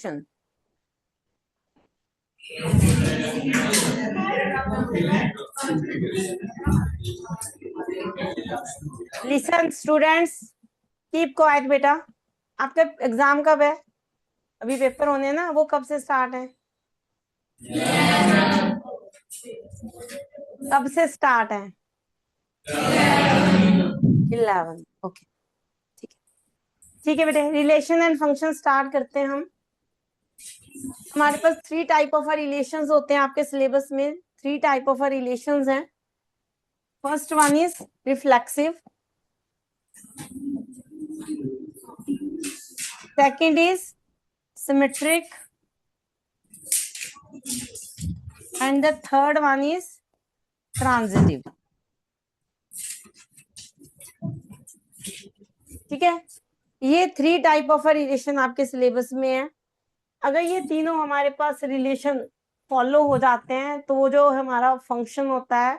Question. Listen students, keep quiet बेटा। आपका exam कब है? अभी पेपर होने हैं ना, वो कब से स्टार्ट है? कब से स्टार्ट है? 11। ओके, ठीक है, ठीक है बेटे। रिलेशन एंड फंक्शन स्टार्ट करते हैं हम। हमारे पास 3 टाइप ऑफ रिलेशंस होते हैं आपके सिलेबस में। 3 टाइप ऑफ रिलेशंस हैं। First one is reflexive, second is symmetric, and the third one is transitive. ठीक है, ये 3 टाइप ऑफ रिलेशन आपके सिलेबस में है। अगर ये तीनों हमारे पास रिलेशन फॉलो हो जाते हैं तो वो जो हमारा फंक्शन होता है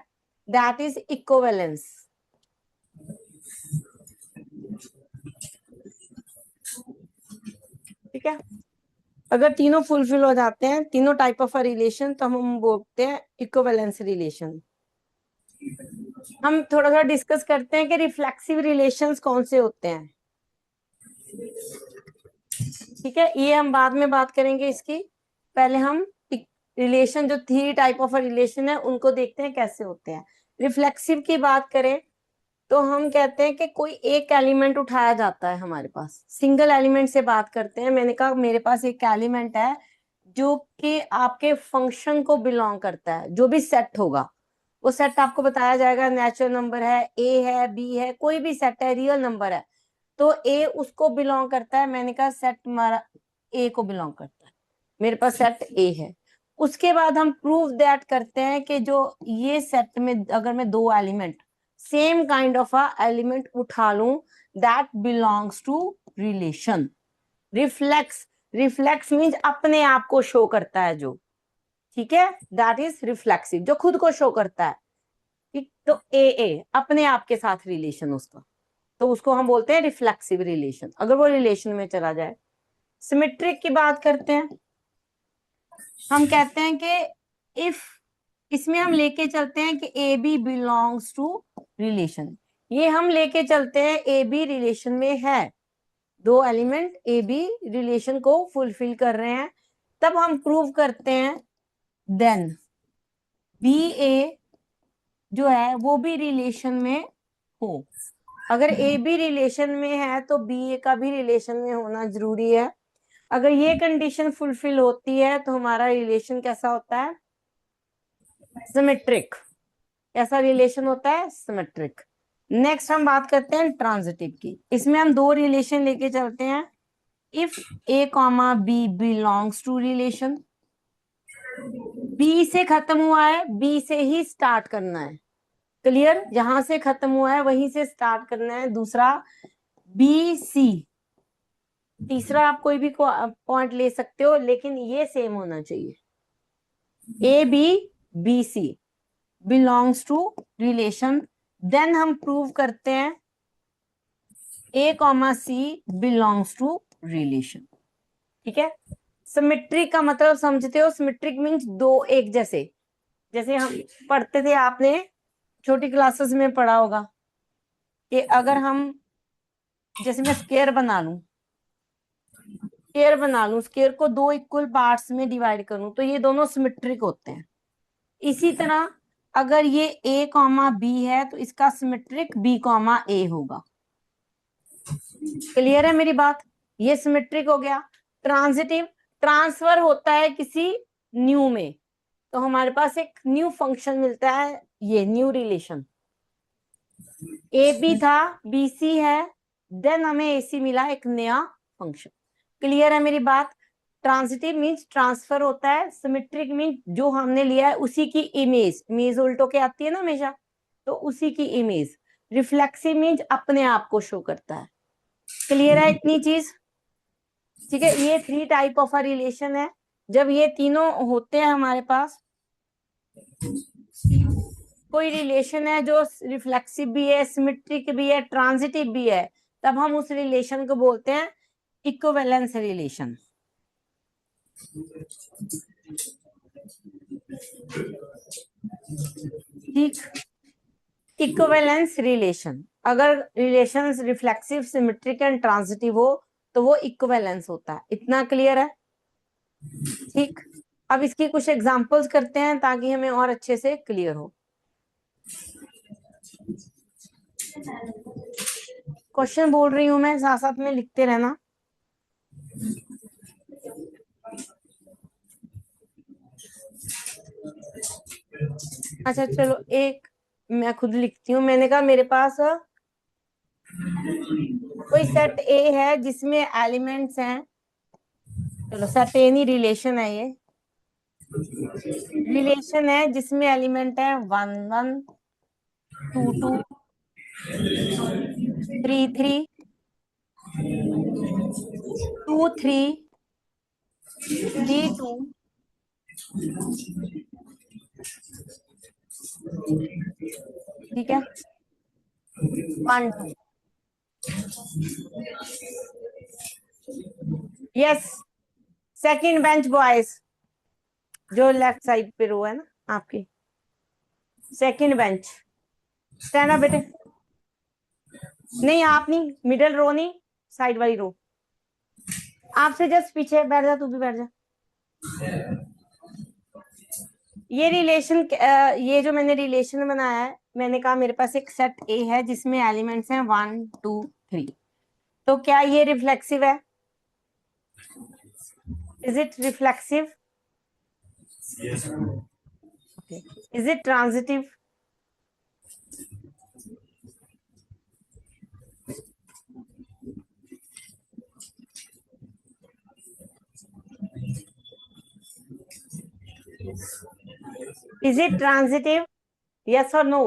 दैट इज इक्विवेलेंस। ठीक है, अगर तीनों फुलफिल हो जाते हैं, तीनों टाइप ऑफ रिलेशन, तो हम बोलते हैं इक्विवेलेंस रिलेशन। हम थोड़ा सा डिस्कस करते हैं कि रिफ्लेक्सिव रिलेशंस कौन से होते हैं। ठीक है, ये हम बाद में बात करेंगे इसकी। पहले हम रिलेशन, जो 3 टाइप ऑफ रिलेशन है, उनको देखते हैं कैसे होते हैं। रिफ्लेक्सिव की बात करें तो हम कहते हैं कि कोई एक एलिमेंट उठाया जाता है हमारे पास। सिंगल एलिमेंट से बात करते हैं। मैंने कहा मेरे पास एक एलिमेंट है जो कि आपके फंक्शन को बिलोंग करता है। जो भी सेट होगा वो सेट आपको बताया जाएगा। नेचुरल नंबर है, ए है, बी है, कोई भी सेट है, रियल नंबर है, तो ए उसको बिलोंग करता है। मैंने कहा सेट हमारा ए को बिलोंग करता है, मेरे पास सेट ए है। उसके बाद हम प्रूव दैट करते हैं कि जो ये सेट में अगर मैं 2 element same kind of a element उठा लूं, that belongs to relation. Reflex, reflex means अपने आप को शो करता है जो। ठीक है, दैट इज रिफ्लेक्सिव, जो खुद को शो करता है। ठीक, तो ए अपने आप के साथ रिलेशन उसका, तो उसको हम बोलते हैं रिफ्लेक्सिव रिलेशन, अगर वो रिलेशन में चला जाए। सिमेट्रिक की बात करते हैं। हम कहते हैं कि इफ, इसमें हम लेके चलते हैं कि a b belongs to relation. ये हम लेके चलते हैं ए बी रिलेशन में है, 2 एलिमेंट ए बी रिलेशन को फुलफिल कर रहे हैं, तब हम प्रूव करते हैं देन बी ए जो है वो भी रिलेशन में हो। अगर ए बी रिलेशन में है तो बी ए का भी रिलेशन में होना जरूरी है। अगर ये कंडीशन फुलफिल होती है तो हमारा रिलेशन कैसा होता है? सिमेट्रिक। कैसा रिलेशन होता है? सिमेट्रिक। नेक्स्ट हम बात करते हैं ट्रांजिटिव की। इसमें हम 2 रिलेशन लेके चलते हैं। If a comma b belongs to relation, b से खत्म हुआ है, बी से ही स्टार्ट करना है। क्लियर, जहां से खत्म हुआ है वहीं से स्टार्ट करना है। दूसरा बी सी, तीसरा आप कोई भी पॉइंट ले सकते हो, लेकिन ये सेम होना चाहिए। A b b c belongs to relation, then हम प्रूव करते हैं a comma c belongs to relation. ठीक है, सिमेट्रिक का मतलब समझते हो? सिमेट्रिक मीन्स 2 एक जैसे। जैसे हम पढ़ते थे, आपने छोटी क्लासेस में पढ़ा होगा कि अगर हम, जैसे मैं स्क्वायर बना लूं, स्क्वायर को 2 इक्वल पार्ट्स में डिवाइड करूं, तो ये दोनों सिमेट्रिक होते हैं। इसी तरह अगर ये a कॉमा बी है तो इसका सिमेट्रिक b कॉमा ए होगा। क्लियर है मेरी बात? ये सिमेट्रिक हो गया। ट्रांजिटिव, ट्रांसफर होता है किसी न्यू में, तो हमारे पास एक न्यू फंक्शन मिलता है, ये न्यू रिलेशन। ए बी था, बी सी है, देन हमें ए सी मिला, एक नया फंक्शन। क्लियर है मेरी बात? ट्रांजिटिव मीन्स ट्रांसफर होता है, सिमेट्रिक मीन्स जो हमने लिया है उसी की इमेज, इमेज उल्टो के आती है ना हमेशा, तो उसी की इमेज। रिफ्लेक्सिव मीन्स अपने आप को शो करता है। क्लियर है इतनी चीज? ठीक है, ये 3 टाइप ऑफ रिलेशन है। जब ये तीनों होते हैं हमारे पास, कोई रिलेशन है जो रिफ्लेक्सिव भी है, सिमेट्रिक भी है, ट्रांजिटिव भी है, तब हम उस रिलेशन को बोलते हैं इक्विवेलेंस रिलेशन। ठीक, इक्विवेलेंस रिलेशन, अगर relations reflexive, symmetric and transitive हो तो वो इक्विवेलेंस होता है। इतना क्लियर है? ठीक, अब इसकी कुछ एग्जांपल्स करते हैं ताकि हमें और अच्छे से क्लियर हो। क्वेश्चन बोल रही हूं मैं, साथ साथ में लिखते रहना। अच्छा चलो, एक मैं खुद लिखती हूँ। मैंने कहा मेरे पास कोई सेट ए है जिसमें एलिमेंट्स हैं, चलो सेट ए नहीं, रिलेशन है ये, रिलेशन है जिसमें एलिमेंट है 1 1 2 2 3 3 2 3 3 2 ठीक है, 1 2। यस, सेकंड बेंच बॉयज, जो लेफ्ट साइड पे रो है ना आपकी, सेकंड बेंच, स्टैंड अप बेटे। नहीं आप नहीं, मिडिल रो नहीं, साइड वाली रो, आपसे जस्ट पीछे बैठ जा, तू भी बैठ जा। ये रिलेशन, ये जो मैंने रिलेशन बनाया है, मैंने कहा मेरे पास एक सेट ए है जिसमें एलिमेंट्स हैं 1 2 3, तो क्या ये रिफ्लेक्सिव है? Is it reflexive? Is it transitive? Is it transitive? Yes or no?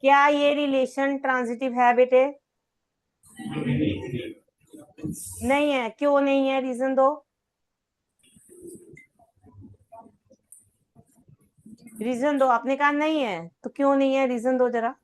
क्या ये रिलेशन ट्रांजिटिव है बेटे? नहीं है, क्यों नहीं है? रीजन दो, रीजन दो। आपने कहा नहीं है तो क्यों नहीं है, रीजन दो जरा।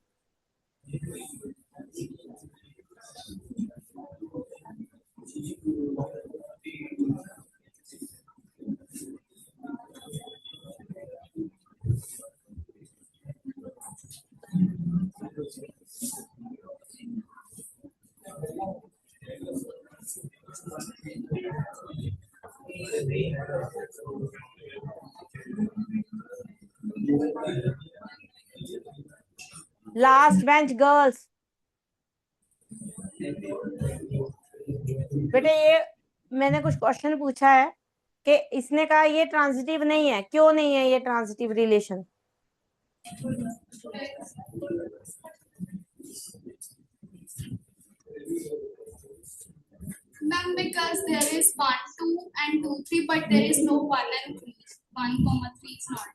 लास्ट बेंच गर्ल्स, बेटे ये मैंने कुछ क्वेश्चन पूछा है कि इसने कहा ये ट्रांजिटिव नहीं है, क्यों नहीं है ये transitive relation? Ma'am, because there is 1 2 and 2 3, but there is no 1 and 3. 1, 3 is not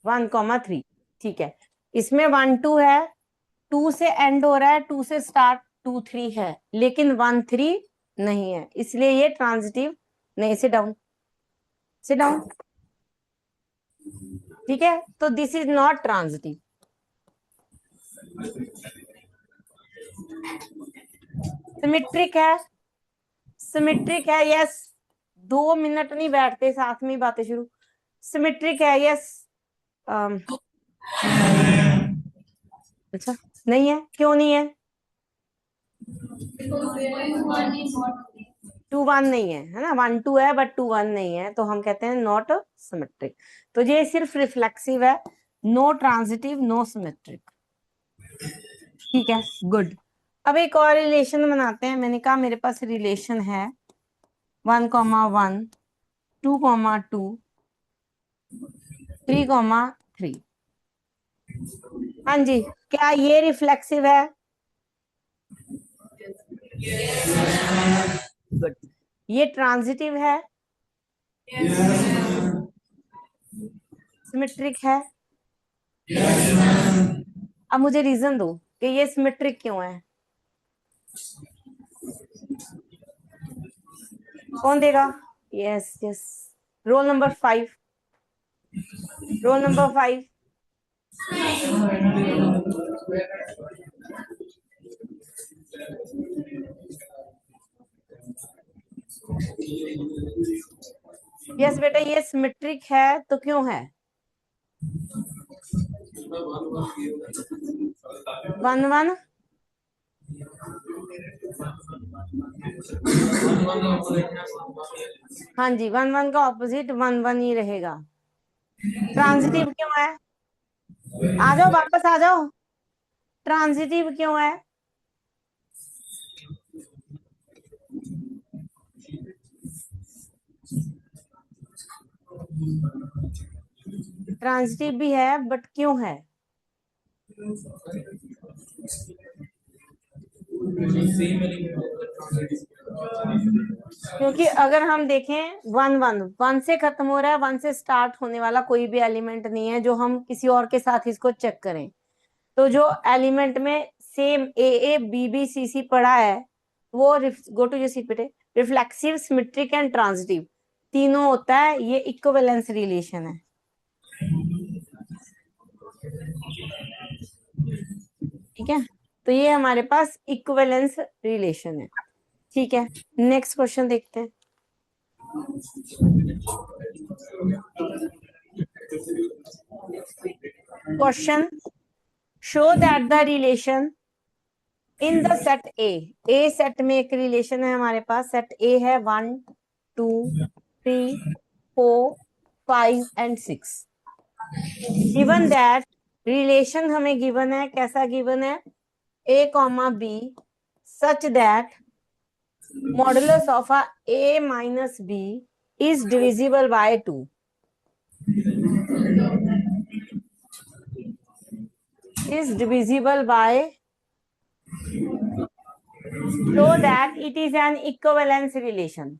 1 3, ठीक है, इसमें 1 2 है, 2 से एंड हो रहा है, 2 से स्टार्ट 2 3 है, लेकिन 1 3 नहीं है, इसलिए ये ट्रांजिटिव नहीं। सिट डाउन, सिट डाउन, ठीक है, तो this is not transitive. Symmetric है, सिमेट्रिक है, यस। 2 मिनट नहीं बैठते, साथ में ही बातें शुरू। सिमेट्रिक है, यस। अच्छा नहीं है, क्यों नहीं है? 2 1 नहीं है ना, 1 2 है बट 2 1 नहीं है, तो हम कहते हैं नॉट सिमेट्रिक। तो ये सिर्फ रिफ्लेक्सिव है, नो ट्रांजिटिव, नो सिमेट्रिक। ठीक है, गुड। अब एक और रिलेशन बनाते हैं। मैंने कहा मेरे पास रिलेशन है 1 1 2 2 3 3। हाँ जी, क्या ये रिफ्लेक्सिव है? गुड। ये ट्रांजिटिव है? सिमेट्रिक है? अब मुझे रीजन दो कि ये सिमेट्रिक क्यों है। कौन देगा? Yes yes, roll number 5, roll number 5। Yes बेटा, ये सिमेट्रिक है तो क्यों है? 1 1, हाँ जी, 1 1 का ऑपोजिट 1 1 ही रहेगा। ट्रांजिटिव क्यों है? आ जाओ, वापस आ जाओ। ट्रांजिटिव क्यों है? ट्रांजिटिव भी है बट क्यों है? क्योंकि अगर हम देखें 1 1 1 से खत्म हो रहा है, 1 से स्टार्ट होने वाला कोई भी एलिमेंट नहीं है जो हम किसी और के साथ इसको चेक करें। तो जो एलिमेंट में same a a b b c c पड़ा है वो गो टू जो सीट बेटे, रिफ्लेक्सिव, सिमेट्रिक एंड ट्रांजिटिव तीनों होता है। ये इक्विवेलेंस रिलेशन है। ठीक है, तो ये हमारे पास इक्विवेलेंस रिलेशन है। ठीक है, नेक्स्ट क्वेश्चन देखते हैं। Question, show that the relation in the set A set में एक रिलेशन है हमारे पास। सेट ए है 1 2 3 4 5 एंड 6। गिवन दैट, रिलेशन हमें गिवन है, कैसा गिवन है? a comma b such that modulus of a minus b is divisible by 2। is divisible by, show that it is an equivalence relation।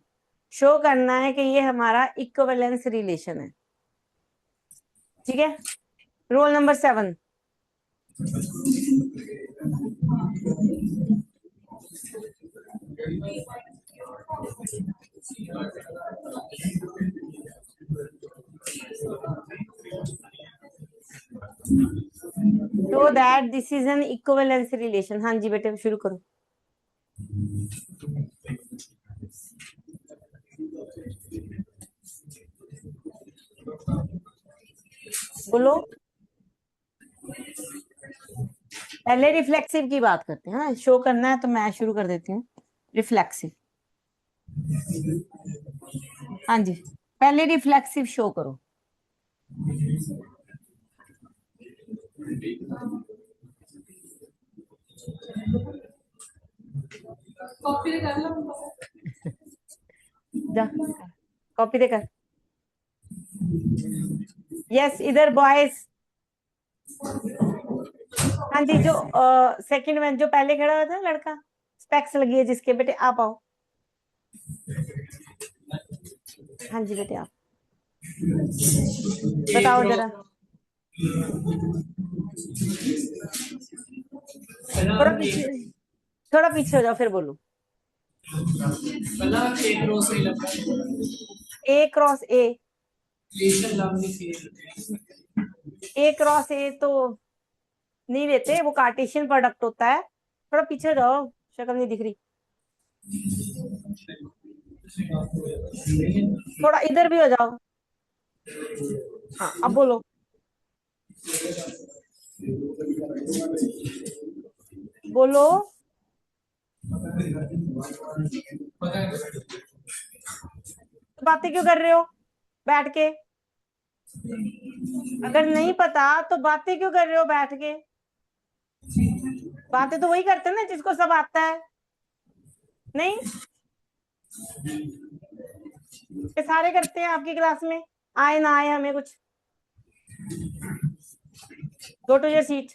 Show करना है कि ये हमारा इक्विवेलेंस रिलेशन है। ठीक है, roll number 7। Show that this is an equivalence relation. हाँ जी बेटे, शुरू करो। बोलो, पहले रिफ्लेक्सिव की बात करते हैं। हाँ, शो करना है तो मैं शुरू कर देती हूँ। रिफ्लेक्सिव, हाँ जी, पहले रिफ्लेक्सिव शो करो। कॉपी कर लो। जा, कॉपी देकर। यस, इधर बॉयज। हाँ जी, जो सेकंड में जो पहले खड़ा हुआ था लड़का, स्पेक्स लगी है जिसके, बेटे आप आओ। हाँ जी बेटे, आप बताओ जरा। थोड़ा पीछे हो जाओ, फिर बोलो। ए क्रॉस ए क्रॉस ए तो नहीं लेते, वो कार्टेशियन प्रोडक्ट होता है। थोड़ा पीछे हो जाओ, शक्ल नहीं दिख रही। थोड़ा इधर भी हो जाओ। हाँ, अब बोलो। बोलो, बातें क्यों कर रहे हो बैठ के? अगर नहीं पता तो बातें क्यों कर रहे हो बैठ के? बातें तो वही करते हैं ना जिसको सब आता है। नहीं, ये सारे करते हैं आपकी क्लास में, आए ना आए हमें कुछ। Go to your seat.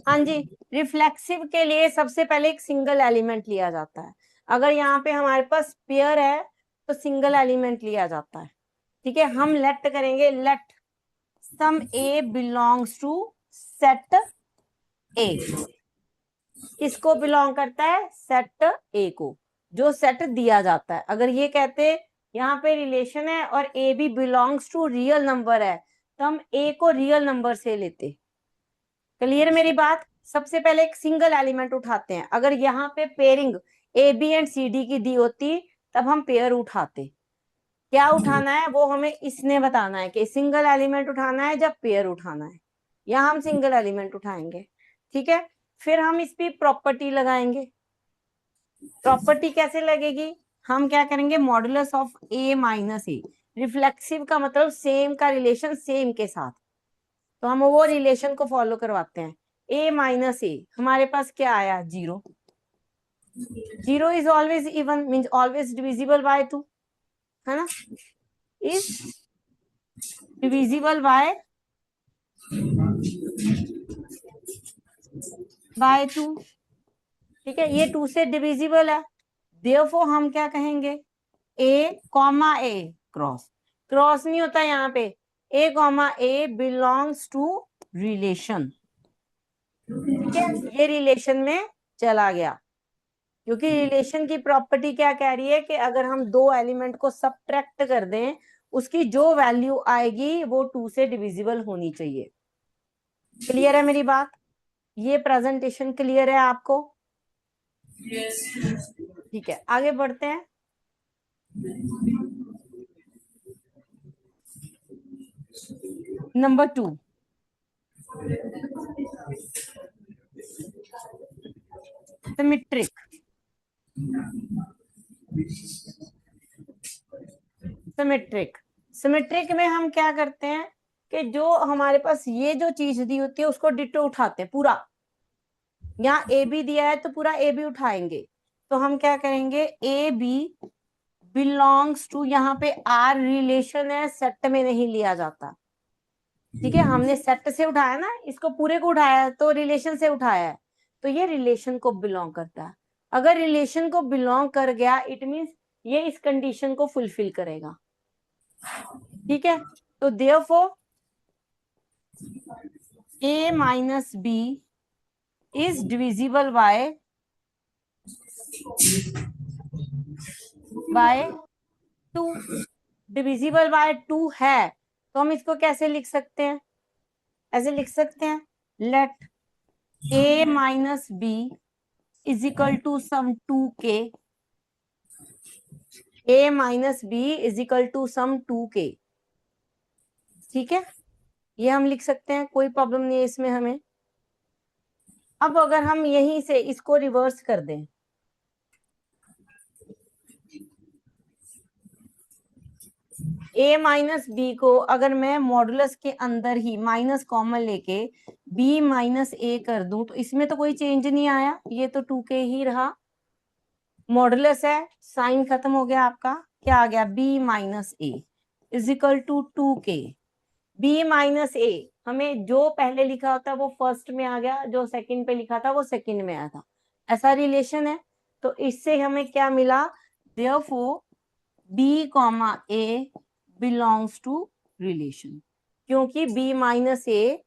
हाँ जी, रिफ्लेक्सिव के लिए सबसे पहले एक सिंगल एलिमेंट लिया जाता है। अगर यहाँ पे हमारे पास पेयर है तो सिंगल एलिमेंट लिया जाता है। ठीक है, हम लेट करेंगे, let some a belongs to set a. किसको बिलोंग करता है? सेट ए को, जो सेट दिया जाता है। अगर ये कहते यहाँ पे रिलेशन है और ए भी बिलोंग्स टू रियल नंबर है तो हम ए को रियल नंबर से लेते। क्लियर मेरी बात? सबसे पहले एक सिंगल एलिमेंट उठाते हैं। अगर यहाँ पे pairing a b and c d की दी होती तब हम पेयर उठाते। क्या उठाना है वो हमें इसने बताना है कि सिंगल एलिमेंट उठाना है जब पेयर उठाना है। यहाँ हम सिंगल एलिमेंट उठाएंगे, ठीक है। फिर हम इस पे प्रॉपर्टी लगाएंगे। प्रॉपर्टी कैसे लगेगी? हम क्या करेंगे, modulus of A minus A. Reflexive का मतलब सेम का रिलेशन सेम के साथ, तो हम वो रिलेशन को फॉलो करवाते हैं। ए माइनस ए हमारे पास क्या आया? 0। 0 is always even, means always divisible by 2, है ना। इज डिविजिबल बाय 2, ठीक है। ये 2 से डिविजिबल है, देयरफॉर हम क्या कहेंगे, a comma a cross. Cross नहीं होता यहाँ पे, a comma a belongs to relation, ठीक है। ये रिलेशन में चला गया, क्योंकि रिलेशन की प्रॉपर्टी क्या कह रही है कि अगर हम दो एलिमेंट को सबट्रैक्ट कर दें, उसकी जो वैल्यू आएगी वो 2 से डिविजिबल होनी चाहिए। क्लियर है मेरी बात? ये प्रेजेंटेशन क्लियर है आपको? ठीक है, आगे बढ़ते हैं। Number 2, symmetric. सिमेट्रिक सिमेट्रिक में हम क्या करते हैं कि जो हमारे पास ये जो चीज दी होती है उसको डिटो उठाते हैं पूरा। यहाँ ए बी दिया है तो पूरा ए बी उठाएंगे, तो हम क्या करेंगे, ए बी बिलोंग्स टू, यहाँ पे आर रिलेशन है, सेट में नहीं लिया जाता, ठीक है। हमने सेट से उठाया ना, इसको पूरे को उठाया तो रिलेशन से उठाया है, तो ये रिलेशन को बिलोंग करता है। अगर रिलेशन को बिलोंग कर गया इट मींस ये इस कंडीशन को फुलफिल करेगा, ठीक है। तो therefore a minus b is divisible by 2। Divisible by 2 है तो हम इसको कैसे लिख सकते हैं? ऐसे लिख सकते हैं, let a minus b is equal to some 2k। A minus b is equal to some 2k, ठीक है। ये हम लिख सकते हैं, कोई प्रॉब्लम नहीं है इसमें हमें। अब अगर हम यहीं से इसको रिवर्स कर दें, ए माइनस बी को अगर मैं मॉडुलस के अंदर ही माइनस कॉमन लेके बी माइनस ए कर दूं तो इसमें तो कोई चेंज नहीं आया, ये तो 2k ही रहा। मॉडुलस है, साइन खत्म हो गया आपका, क्या आ गया, b minus A is equal to 2k। B minus a हमें जो पहले लिखा होता वो फर्स्ट में आ गया, जो सेकंड पे लिखा था वो सेकंड में आया था, ऐसा रिलेशन है। तो इससे हमें क्या मिला, therefore b comma a belongs to relation, क्योंकि b minus A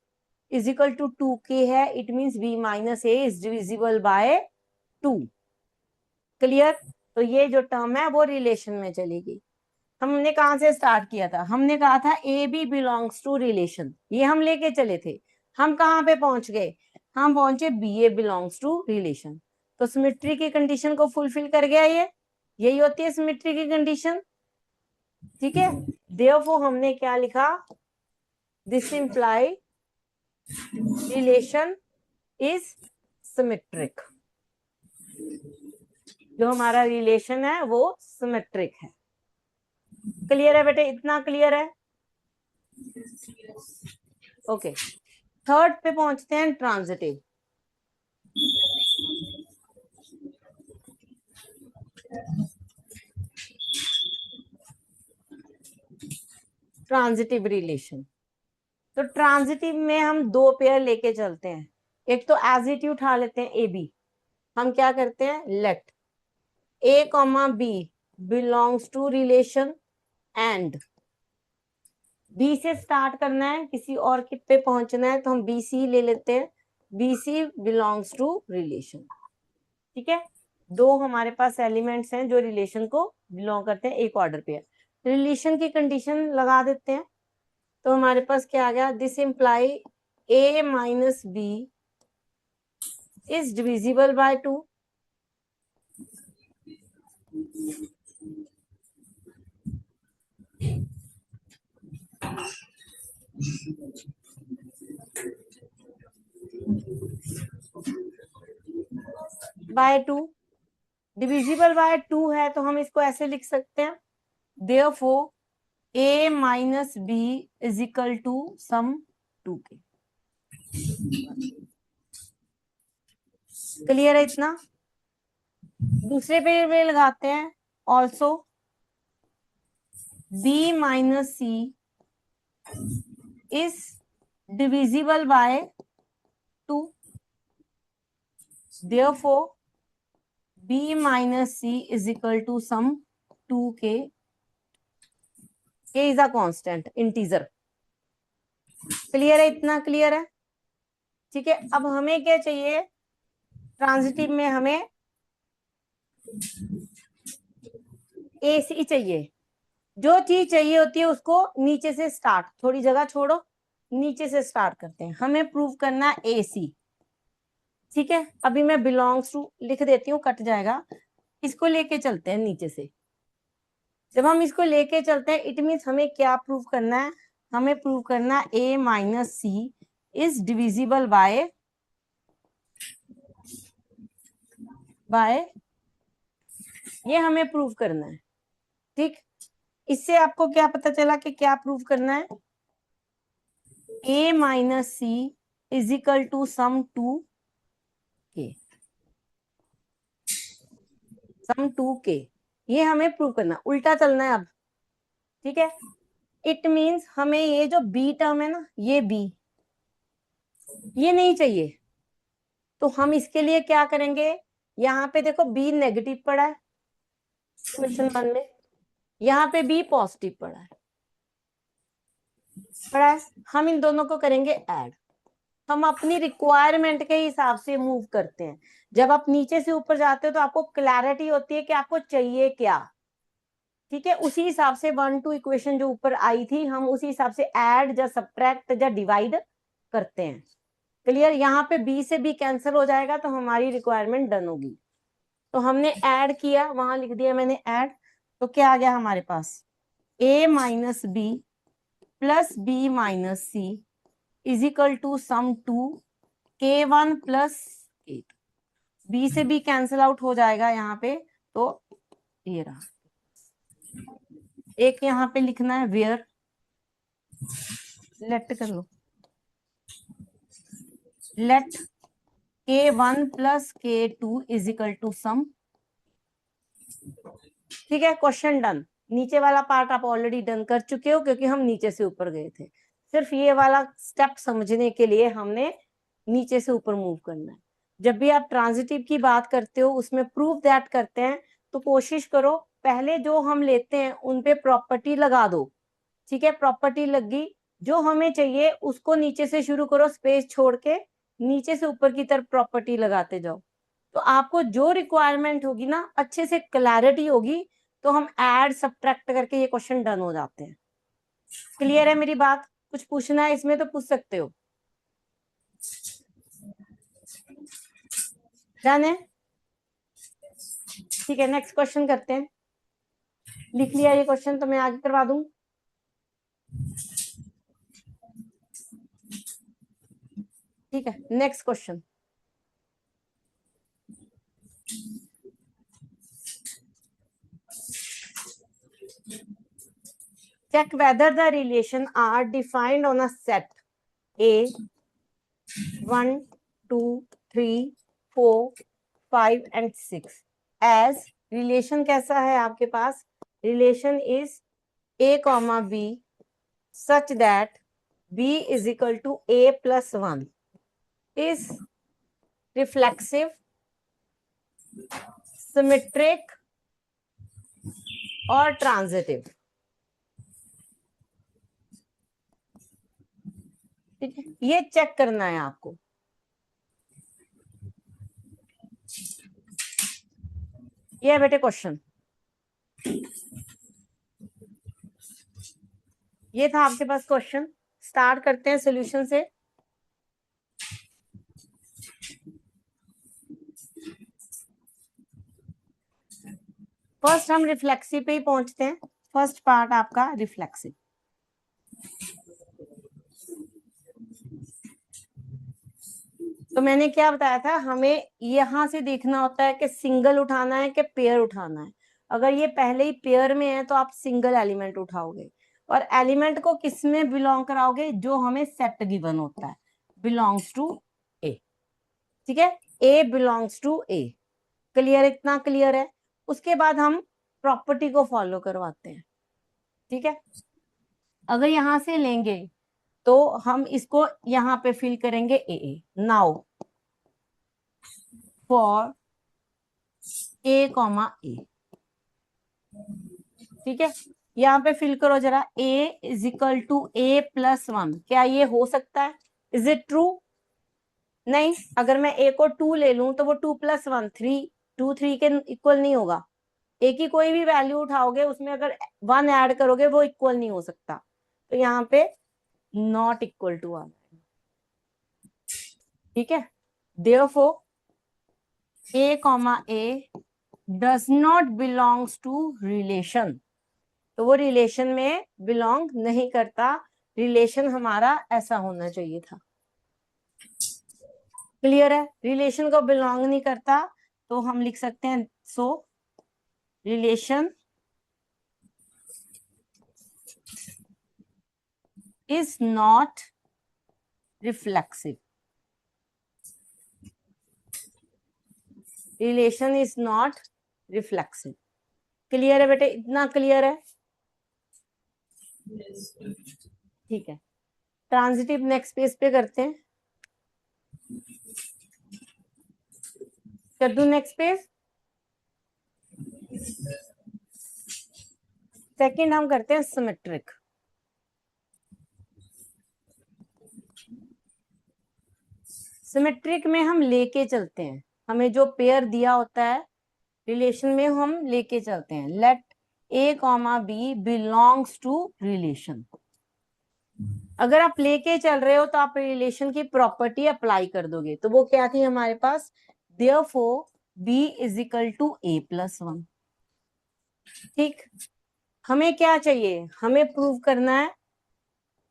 is equal to 2k है, it means b minus A is divisible by 2। Clear? तो ये जो टर्म है वो रिलेशन में चलेगी। हमने कहां से स्टार्ट किया था, हमने कहा था a b belongs to relation, ये हम लेके चले थे। हम कहाँ पे पहुंच गए, हम पहुंचे b a belongs to relation. तो सिमेट्री की कंडीशन को फुलफिल कर गया ये, यही होती है सिमेट्री की कंडीशन, ठीक है। देयरफॉर हमने क्या लिखा, this imply relation is symmetric. जो हमारा रिलेशन है वो सिमेट्रिक है। क्लियर है बेटे, इतना क्लियर है? ओके, थर्ड पे पहुंचते हैं, ट्रांजिटिव। ट्रांजिटिव रिलेशन, तो ट्रांजिटिव में हम दो पेयर लेके चलते हैं। एक तो एज इट उठा लेते हैं ए बी, हम क्या करते हैं, let a comma b belongs to relation and b से स्टार्ट करना है, किसी और के पे पहुंचना है तो हम बी सी ले लेते हैं, b c belongs to relation, ठीक है। दो हमारे पास एलिमेंट्स हैं जो रिलेशन को बिलोंग करते हैं एक ऑर्डर पे। रिलेशन की कंडीशन लगा देते हैं, तो हमारे पास क्या आ गया, this imply a minus b is divisible by 2? By 2, divisible by 2 है तो हम इसको ऐसे लिख सकते हैं, therefore a minus b is equal to sum 2k। Clear है इतना? दूसरे पे लगाते हैं, also b minus c is divisible by 2, therefore b minus c is equal to sum 2k। k is a constant integer। Clear है इतना? Clear है? ठीक है, अब हमें क्या चाहिए, ट्रांजिटिव में हमें AC चाहिए। जो चीज चाहिए होती है उसको नीचे से स्टार्ट, थोड़ी जगह छोड़ो, नीचे से स्टार्ट करते हैं। हमें प्रूव करना है AC। ठीक है, अभी मैं बिलोंग्स टू लिख देती हूँ, कट जाएगा। इसको लेके चलते हैं नीचे से। जब हम इसको लेके चलते हैं, इट मीन्स हमें क्या प्रूव करना है, हमें प्रूव करना है a minus c is divisible by ये हमें प्रूव करना है। ठीक, इससे आपको क्या पता चला कि क्या प्रूव करना है, a minus c is equal to some 2k, some 2k, ये हमें प्रूव करना, उल्टा चलना है अब। ठीक है, इट मीन्स हमें ये जो b टर्म है ना, ये b, ये नहीं चाहिए, तो हम इसके लिए क्या करेंगे, यहाँ पे देखो b नेगेटिव पड़ा है क्वेश्चन 1 में, यहाँ पे b पॉजिटिव पड़ा है, हम इन दोनों को करेंगे ऐड। हम अपनी रिक्वायरमेंट के हिसाब से मूव करते हैं। जब आप नीचे से ऊपर जाते हो तो आपको क्लैरिटी होती है कि आपको चाहिए क्या। ठीक है, उसी हिसाब से 1 2 इक्वेशन जो ऊपर आई थी, हम उसी हिसाब से ऐड या सब्ट्रैक्ट या डिवाइड करते हैं। क्लियर? यहाँ पे b से b कैंसिल हो जाएगा तो हमारी रिक्वायरमेंट डन होगी। तो हमने ऐड किया, वहां लिख दिया मैंने ऐड, तो क्या आ गया हमारे पास, a minus b plus b minus c is equal to some 2k1 plus k2। b से b कैंसिल आउट हो जाएगा यहाँ पे, तो ये रहा। एक यहाँ पे लिखना है वेयर, लेट कर लो, let k1 plus k2 is equal to sum. ठीक है, क्वेश्चन डन। नीचे वाला पार्ट आप ऑलरेडी डन कर चुके हो क्योंकि हम नीचे से ऊपर गए थे। सिर्फ ये वाला स्टेप समझने के लिए हमने नीचे से ऊपर मूव करना है। जब भी आप ट्रांजिटिव की बात करते हो, उसमें प्रूफ दैट करते हैं, तो कोशिश करो पहले जो हम लेते हैं उन पे प्रॉपर्टी लगा दो। ठीक है, प्रॉपर्टी लगी, जो हमें चाहिए उसको नीचे से शुरू करो, स्पेस छोड़ के नीचे से ऊपर की तरफ प्रॉपर्टी लगाते जाओ, तो आपको जो रिक्वायरमेंट होगी ना, अच्छे से क्लैरिटी होगी, तो हम ऐड सब्ट्रैक्ट करके ये क्वेश्चन डन हो जाते हैं। क्लियर है मेरी बात? कुछ पूछना है इसमें तो पूछ सकते हो। डन है? ठीक है, नेक्स्ट क्वेश्चन करते हैं। लिख लिया ये क्वेश्चन तो मैं आगे करवा दूं। ठीक है, next question. Check whether the relation are defined on a set A 1 2 3 4 5 and 6 as relation कैसा है आपके पास, relation is A comma B such that B is equal to A plus 1 is reflexive, symmetric और transitive। ठीक है, ये check करना है आपको। ये बेटे क्वेश्चन, ये था आपके पास क्वेश्चन। स्टार्ट करते हैं सॉल्यूशन से। फर्स्ट हम रिफ्लेक्सिव पे ही पहुंचते हैं। फर्स्ट पार्ट आपका रिफ्लेक्सिव। तो मैंने क्या बताया था, हमें यहां से देखना होता है कि सिंगल उठाना है कि पेयर उठाना है। अगर ये पहले ही पेयर में है तो आप सिंगल एलिमेंट उठाओगे, और एलिमेंट को किस में बिलोंग कराओगे, जो हमें सेट गिवन होता है, बिलोंग्स टू ए। ठीक है, ए बिलोंग्स टू ए। क्लियर, इतना क्लियर है। उसके बाद हम प्रॉपर्टी को फॉलो करवाते हैं। ठीक है, अगर यहां से लेंगे तो हम इसको यहां पे फिल करेंगे a. Now for A comma a. ठीक है, यहाँ पे फिल करो जरा, a is equal to a plus 1। क्या ये हो सकता है? Is it true? नहीं, अगर मैं a को 2 ले लूं तो वो 2 प्लस 1 3, 2 3 के इक्वल नहीं होगा। a की कोई भी वैल्यू उठाओगे उसमें अगर 1 ऐड करोगे वो इक्वल नहीं हो सकता। तो यहाँ पे नॉट इक्वल टू आ जाएगा। ठीक है, therefore a comma a does not belongs to relation. तो वो रिलेशन में बिलोंग नहीं करता। रिलेशन हमारा ऐसा होना चाहिए था। क्लियर है, रिलेशन को बिलोंग नहीं करता तो हम लिख सकते हैं, सो relation is not reflexive. Relation is not reflexive. Clear है बेटे, इतना क्लियर है? ठीक है, ट्रांजिटिव नेक्स्ट पेज पे करते हैं। कर दूं नेक्स्ट पेज? सेकंड हम करते हैं सिमेट्रिक। सिमेट्रिक में हम लेके चलते हैं, हमें जो पेयर दिया होता है रिलेशन में हम लेके चलते हैं। Let a comma b belongs to relation. अगर आप लेके चल रहे हो तो आप रिलेशन की प्रॉपर्टी अप्लाई कर दोगे। तो वो क्या थी हमारे पास, therefore b is equal to a plus 1। ठीक, हमें क्या चाहिए, हमें प्रूव करना है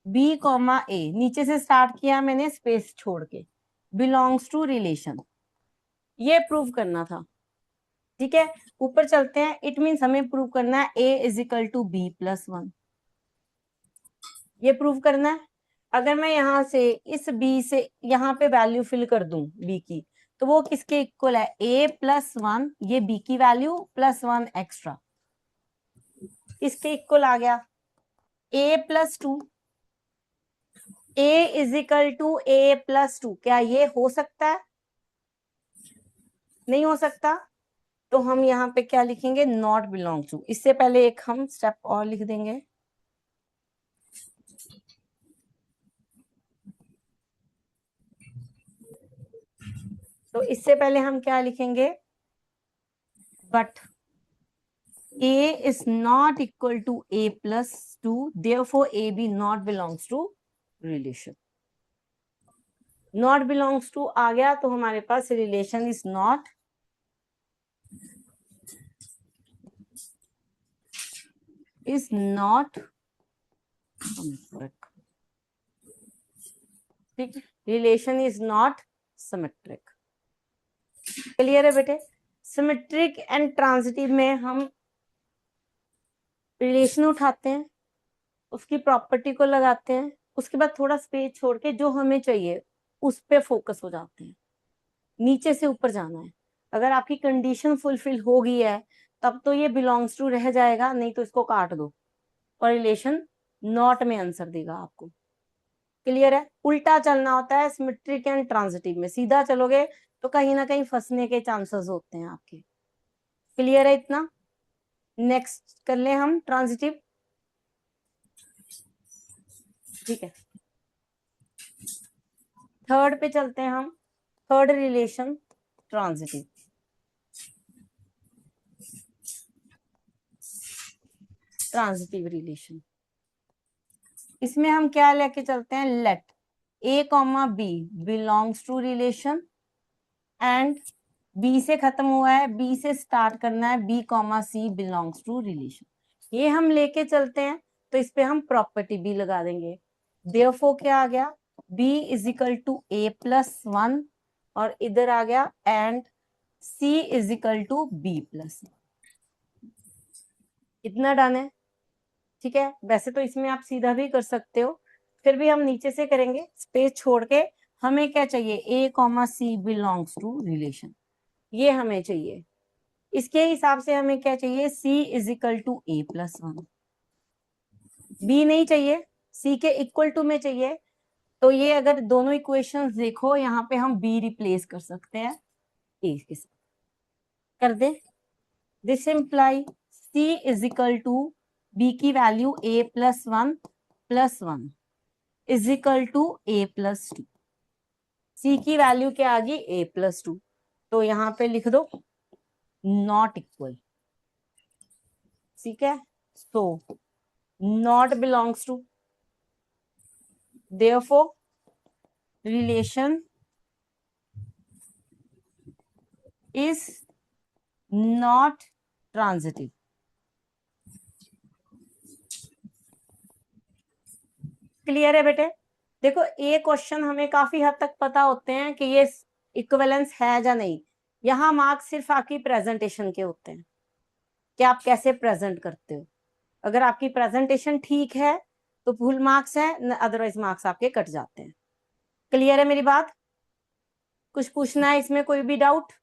बी कॉमा ए, नीचे से स्टार्ट किया मैंने स्पेस छोड़ के, बिलोंग्स टू रिलेशन, ये प्रूव करना था। ठीक है, ऊपर चलते हैं। इट मीन्स हमें प्रूव करना है a is equal to b plus 1, ये प्रूव करना है। अगर मैं यहां से इस बी से यहाँ पे वैल्यू फिल कर दूं बी की, तो वो किसके इक्वल है, ए प्लस 1, ये बी की वैल्यू प्लस 1 एक्स्ट्रा, इसके इक्वल आ गया। A plus 2, a is equal to a plus 2, क्या ये हो सकता है? नहीं हो सकता। तो हम यहाँ पे क्या लिखेंगे, नॉट बिलोंग टू। इससे पहले एक हम स्टेप और लिख देंगे। तो इससे पहले हम क्या लिखेंगे, but a is not equal to a plus 2, therefore ab not belongs to relation। not belongs to आ गया तो हमारे पास relation is not symmetric। ठीक, relation is not symmetric. Clear है बेटे? सिमेट्रिक एंड ट्रांजिटिव में हम रिलेशन उठाते हैं, उसकी प्रॉपर्टी को लगाते हैं, उसके बाद थोड़ा स्पेस छोड़ के जो हमें चाहिए उस पे फोकस हो जाते हैं। नीचे से ऊपर जाना है। अगर आपकी कंडीशन फुलफिल हो गई है तब तो ये बिलोंग्स टू रह जाएगा, नहीं तो इसको काट दो और रिलेशन नॉट में आंसर देगा आपको। क्लियर है? उल्टा चलना होता है सिमेट्रिक एंड ट्रांजिटिव में, सीधा चलोगे तो कहीं ना कहीं फंसने के चांसेस होते हैं आपके। क्लियर है इतना? नेक्स्ट कर ले हम ट्रांजिटिव। ठीक है, थर्ड पे चलते हैं हम। Third relation transitive. Transitive relation, इसमें हम क्या लेके चलते हैं, let a comma b belongs to relation and b से खत्म हुआ है, बी से स्टार्ट करना है, b comma c belongs to relation, ये हम लेके चलते हैं, तो इस पे हम प्रॉपर्टी बी लगा देंगे। देयरफॉर क्या आ गया, b is equal to a plus 1, और इधर आ गया and c is equal to b plus, इतना डन है। ठीक है, वैसे तो इसमें आप सीधा भी कर सकते हो, फिर भी हम नीचे से करेंगे, स्पेस छोड़ के। हमें क्या चाहिए, a comma c belongs to relation, ये हमें चाहिए। इसके हिसाब से हमें क्या चाहिए, c is equal to a plus 1, b नहीं चाहिए, c के इक्वल टू में चाहिए। तो ये अगर दोनों इक्वेशंस देखो, यहाँ पे हम b रिप्लेस कर सकते हैं a के साथ, कर दे। This imply c is equal to b की value a plus one is equal to a plus 2, c की वैल्यू क्या आ गई, a प्लस 2, तो यहाँ पे लिख दो नॉट इक्वल। ठीक है, so not belongs to, therefore relation is not transitive. Clear है बेटे? देखो, ये क्वेश्चन हमें काफी हद तक पता होते हैं कि ये इक्विवेलेंस है या नहीं। यहाँ मार्क्स सिर्फ आपकी प्रेजेंटेशन के होते हैं कि आप कैसे प्रेजेंट करते हो। अगर आपकी प्रेजेंटेशन ठीक है तो फुल मार्क्स है, अदरवाइज मार्क्स आपके कट जाते हैं। क्लियर है मेरी बात? कुछ पूछना है इसमें, कोई भी डाउट?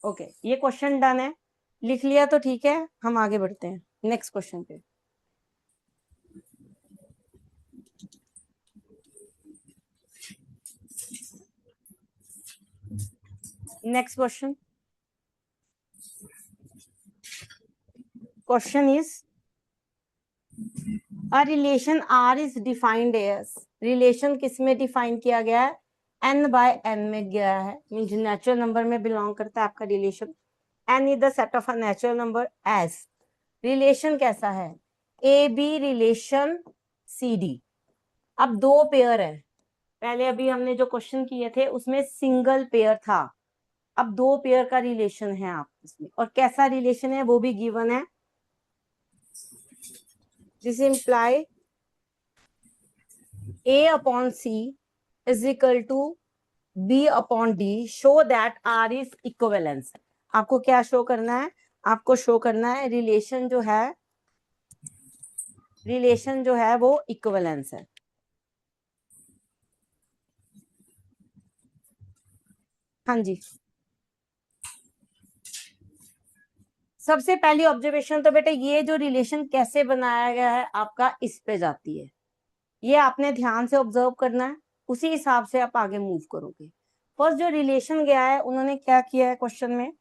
ओके, ये क्वेश्चन डन है, लिख लिया तो ठीक है, हम आगे बढ़ते हैं नेक्स्ट क्वेश्चन पे। Next question, question is a relation R is defined as, relation किस में डिफाइन किया गया है, n बाय n में गया है, मीन्स नेचुरल नंबर में बिलोंग करता है आपका relation. n is the set of a natural number as, relation कैसा है, a B relation c d. अब दो पेयर है, पहले अभी हमने जो क्वेश्चन किए थे उसमें सिंगल पेयर था, अब दो पेयर का रिलेशन है आपस में, और कैसा रिलेशन है वो भी गिवन है। This imply A upon C is equal to B upon D, show that R is equivalence। आपको क्या शो करना है, आपको शो करना है रिलेशन जो है वो इक्विवेलेंस है। हाँ जी, सबसे पहली ऑब्जर्वेशन तो बेटा ये जो रिलेशन कैसे बनाया गया है आपका इस पे जाती है, ये आपने ध्यान से ऑब्जर्व करना है, उसी हिसाब से आप आगे मूव करोगे। फर्स्ट जो रिलेशन गया है उन्होंने क्या किया है क्वेश्चन में,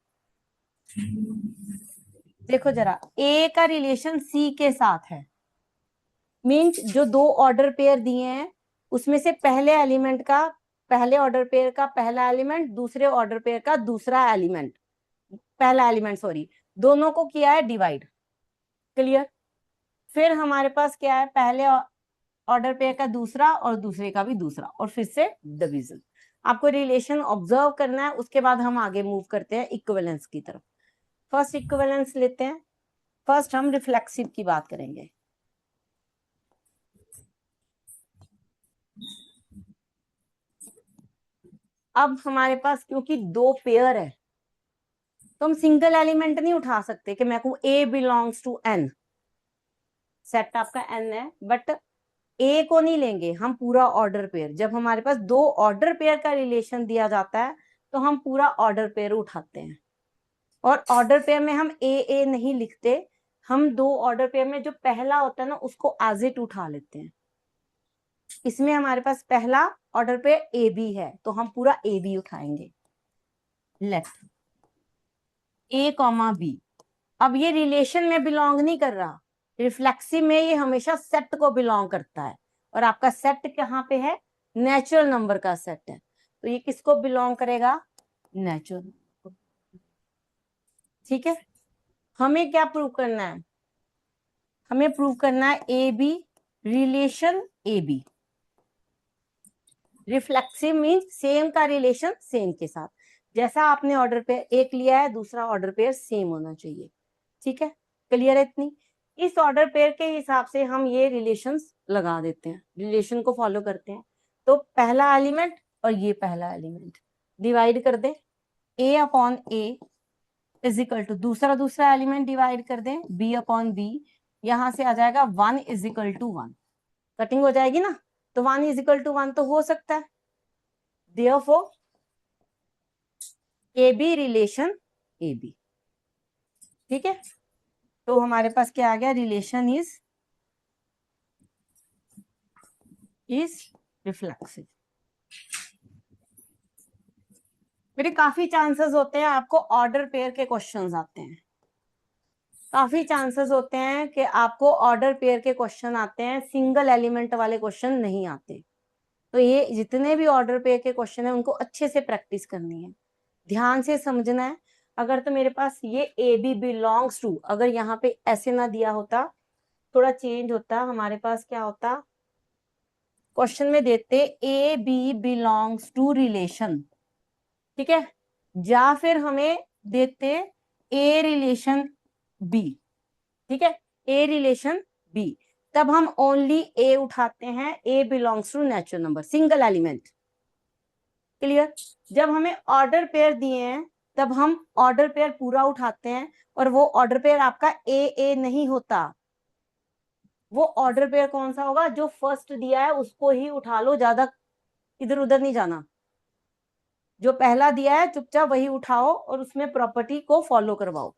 देखो जरा, ए का रिलेशन सी के साथ है, मीन्स जो दो ऑर्डर पेयर दिए हैं उसमें से पहले ऑर्डर पेयर का पहला एलिमेंट, दूसरे ऑर्डर पेयर का दूसरा एलिमेंट, पहला एलिमेंट सॉरी, दोनों को किया है डिवाइड। क्लियर? फिर हमारे पास क्या है, पहले ऑर्डर पेयर का दूसरा और दूसरे का भी दूसरा, और फिर से डिवीजन। आपको रिलेशन ऑब्जर्व करना है, उसके बाद हम आगे मूव करते हैं इक्विवेलेंस की तरफ। फर्स्ट इक्विवेलेंस लेते हैं, फर्स्ट हम रिफ्लेक्सिव की बात करेंगे। अब हमारे पास क्योंकि दो पेयर है तो हम सिंगल एलिमेंट नहीं उठा सकते कि मैं कहूं ए बिलोंग्स टू एन, सेट आपका एन है, बट ए को नहीं लेंगे हम, पूरा ऑर्डर पेयर। जब हमारे पास दो ऑर्डर पेयर का रिलेशन दिया जाता है तो हम पूरा ऑर्डर पेयर उठाते हैं, और ऑर्डर पेयर में हम ए नहीं लिखते, हम दो ऑर्डर पेयर में जो पहला होता है ना उसको एज इट उठा लेते हैं। इसमें हमारे पास पहला ऑर्डर पेयर ए बी है तो हम पूरा ए बी उठाएंगे। लेफ्ट ए कॉमा बी, अब ये रिलेशन में बिलोंग नहीं कर रहा, रिफ्लेक्सिव में ये हमेशा सेट को बिलोंग करता है, और आपका सेट कहाँ पे है, नेचुरल नंबर का सेट है, तो ये किसको बिलोंग करेगा, नेचुरल। ठीक है, हमें क्या प्रूव करना है, हमें प्रूव करना है a B relation A b, reflexive means same का रिलेशन सेम के साथ। जैसा आपने ऑर्डर पेयर एक लिया है, दूसरा ऑर्डर पेयर सेम होना चाहिए। ठीक है, क्लियर है इतनी? इस ऑर्डर पेयर के हिसाब से हम ये रिलेशंस लगा देते हैं, रिलेशन को फॉलो करते हैं। तो पहला एलिमेंट और ये पहला एलिमेंट डिवाइड कर दें, a upon a is equal to दूसरा एलिमेंट डिवाइड कर दें b अपॉन b, यहां से आ जाएगा 1 इज इक्वल टू 1, कटिंग हो जाएगी ना, तो 1 इज इक्वल टू 1 तो हो सकता है, therefore A B relation A b. ठीक है, तो हमारे पास क्या आ गया, रिलेशन इज रिफ्लेक्सिव। मेरे काफी चांसेस होते हैं आपको ऑर्डर पेयर के क्वेश्चंस आते हैं, काफी चांसेस होते हैं कि आपको ऑर्डर पेयर के क्वेश्चन आते हैं, सिंगल एलिमेंट वाले क्वेश्चन नहीं आते। तो ये जितने भी ऑर्डर पेयर के क्वेश्चन है उनको अच्छे से प्रैक्टिस करनी है, ध्यान से समझना है। अगर तो मेरे पास ये ए बी बिलोंग्स टू, अगर यहाँ पे ऐसे ना दिया होता, थोड़ा चेंज होता, हमारे पास क्या होता, क्वेश्चन में देते a b belongs to relation, ठीक है, या फिर हमें देते ए रिलेशन बी, ठीक है, ए रिलेशन बी, तब हम ओनली ए उठाते हैं, a belongs to natural number, single element. Clear? जब हमें ऑर्डर पेयर दिए हैं तब हम ऑर्डर पेयर पूरा उठाते हैं, और वो ऑर्डर पेयर आपका ए नहीं होता, वो ऑर्डर पेयर कौन सा होगा, जो फर्स्ट दिया है उसको ही उठा लो, ज्यादा इधर उधर नहीं जाना, जो पहला दिया है चुपचाप वही उठाओ और उसमें प्रॉपर्टी को फॉलो करवाओ,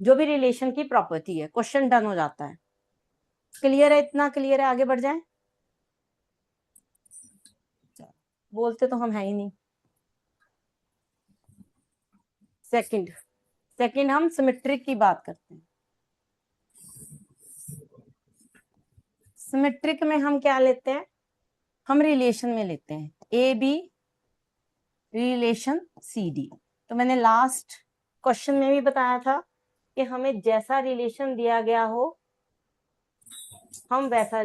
जो भी रिलेशन की प्रॉपर्टी है, क्वेश्चन डन हो जाता है। क्लियर है इतना? क्लियर है, आगे बढ़ जाए। बोलते तो हम है ही नहीं। सेकंड हम सिमेट्रिक की बात करते हैं। सिमेट्रिक में हम क्या लेते हैं, हम रिलेशन में लेते हैं a B relation c d. तो मैंने लास्ट क्वेश्चन में भी बताया था कि हमें जैसा रिलेशन दिया गया हो हम वैसा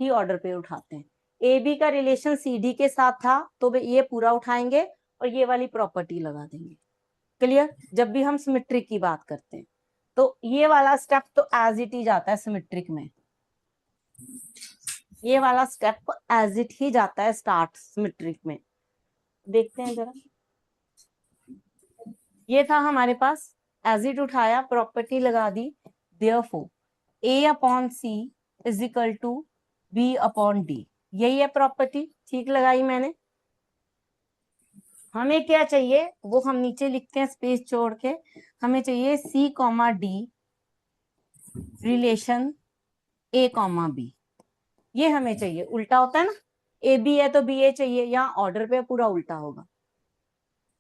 ही ऑर्डर पे उठाते हैं। ए बी का रिलेशन सी डी के साथ था तो ये पूरा उठाएंगे और ये वाली प्रॉपर्टी लगा देंगे। क्लियर? जब भी हम सिमेट्रिक की बात करते हैं तो ये वाला स्टेप तो एज इट ही जाता है सिमेट्रिक में, ये वाला स्टेप एज इट ही जाता है स्टार्ट सिमेट्रिक में। देखते हैं जरा, ये था हमारे पास, एज इट उठाया, प्रॉपर्टी लगा दी, therefore A upon C is equal to B upon D, यही है प्रॉपर्टी, ठीक लगाई मैंने। हमें क्या चाहिए वो हम नीचे लिखते हैं स्पेस छोड़ के, हमें चाहिए सी कॉमा डी रिलेशन ए कॉमा बी, ये हमें चाहिए। उल्टा होता है ना, ए बी है तो बी ए चाहिए, यहाँ ऑर्डर पे पूरा उल्टा होगा,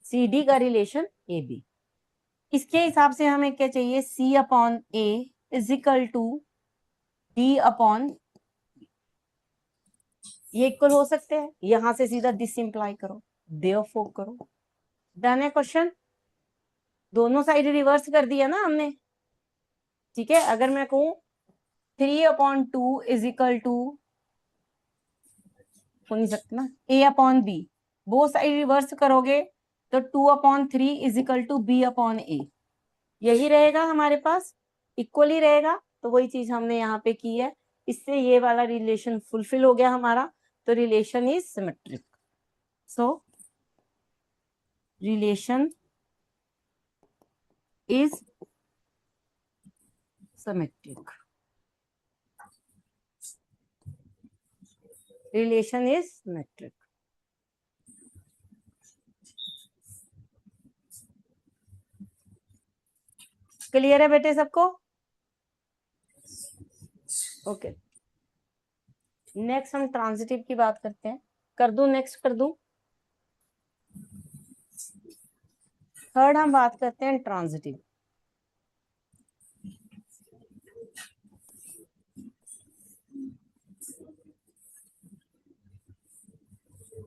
सी डी का रिलेशन ए बी। इसके हिसाब से हमें क्या चाहिए, C upon A is equal to D upon, ये इक्वल हो सकते हैं, यहां से सीधा दिस इंप्लाई करो, देयरफॉर करो, डन है क्वेश्चन। दोनों साइड रिवर्स कर दिया ना हमने। ठीक है, अगर मैं कहूं 3/2 इज इक्वल टू, हो नहीं सकता ना, ए अपॉन बी, वो साइड रिवर्स करोगे तो 2/3 is equal to B upon A, यही रहेगा हमारे पास, इक्वल ही रहेगा। तो वही चीज हमने यहाँ पे की है, इससे ये वाला रिलेशन फुलफिल हो गया हमारा, तो relation is symmetric. So relation is symmetric, relation is symmetric. Clear है बेटे सबको? ओके, नेक्स्ट हम ट्रांजिटिव की बात करते हैं। कर दूं नेक्स्ट, कर दूं? थर्ड हम बात करते हैं ट्रांजिटिव।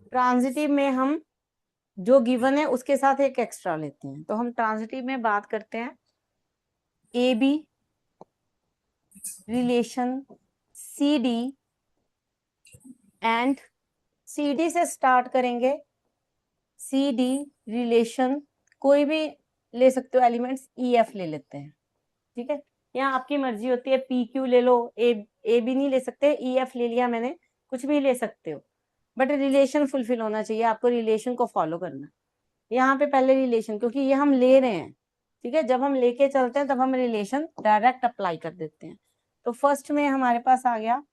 ट्रांजिटिव में हम जो गिवन है उसके साथ एक एक्स्ट्रा लेते हैं। तो हम ट्रांजिटिव में बात करते हैं a B relation c d and c d से स्टार्ट करेंगे सी डी रिलेशन, कोई भी ले सकते हो एलिमेंट्स, ई एफ ले लेते हैं, ठीक है। यहाँ आपकी मर्जी होती है, पी क्यू ले लो, ए भी नहीं ले सकते, ई एफ ले लिया मैंने, कुछ भी ले सकते हो, बट रिलेशन फुलफिल होना चाहिए, आपको रिलेशन को फॉलो करना। यहाँ पे पहले रिलेशन, क्योंकि ये हम ले रहे हैं, ठीक है, जब हम लेके चलते हैं तब हम रिलेशन डायरेक्ट अप्लाई कर देते हैं। तो फर्स्ट में हमारे पास आ गया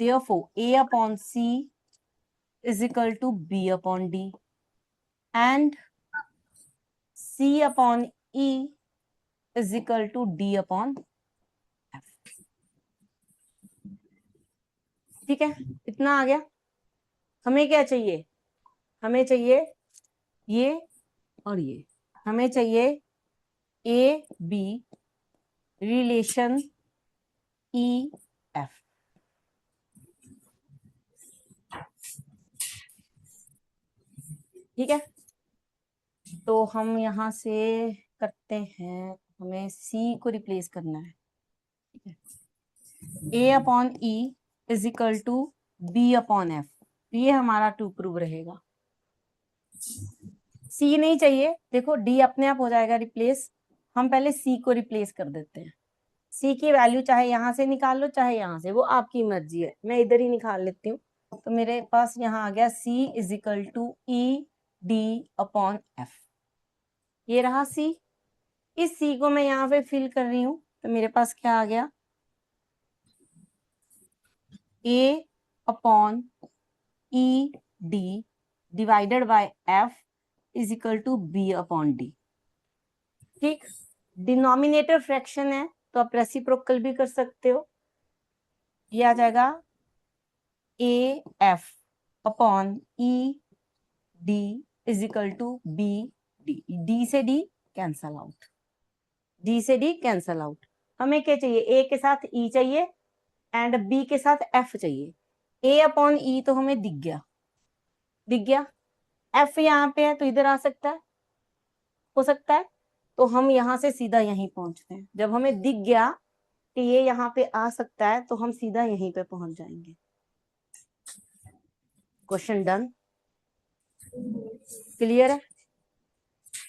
therefore A upon C is equal to B upon d and c upon E is equal to D upon f, ठीक है, इतना आ गया। हमें क्या चाहिए, हमें चाहिए ये और ये, हमें चाहिए a B relation e f, ठीक है। तो हम यहाँ से करते हैं, हमें सी को रिप्लेस करना है, ठीक है। A upon E is equal to B upon F, ये हमारा टू प्रूव रहेगा। सी नहीं चाहिए, देखो डी अपने आप हो जाएगा रिप्लेस, हम पहले सी को रिप्लेस कर देते हैं। सी की वैल्यू चाहे यहाँ से निकाल लो चाहे यहाँ से, वो आपकी मर्जी है, मैं इधर ही निकाल लेती हूँ। तो मेरे पास यहाँ आ गया C is equal to E D upon F, ये रहा सी। इस सी को मैं यहाँ पे फिल कर रही हूँ, तो मेरे पास क्या आ गया, A upon E D divided by F is equal to B upon D, ठीक। डिनोमिनेटर फ्रैक्शन है तो आप रेसिप्रोकल भी कर सकते हो, ये आ जाएगा a f upon E d is equal to b d, d से डी कैंसल आउट, डी से डी कैंसल आउट। हमें क्या चाहिए, ए के साथ ई चाहिए एंड बी के साथ एफ चाहिए। ए अपॉन ई तो हमें दिख गया, दिख गया, एफ यहाँ पे है तो इधर आ सकता है, हो सकता है, तो हम यहाँ से सीधा यहीं पहुंचते हैं। जब हमें दिख गया कि ये यहाँ पे आ सकता है तो हम सीधा यहीं पे पहुंच जाएंगे। क्वेश्चन डन, क्लियर है।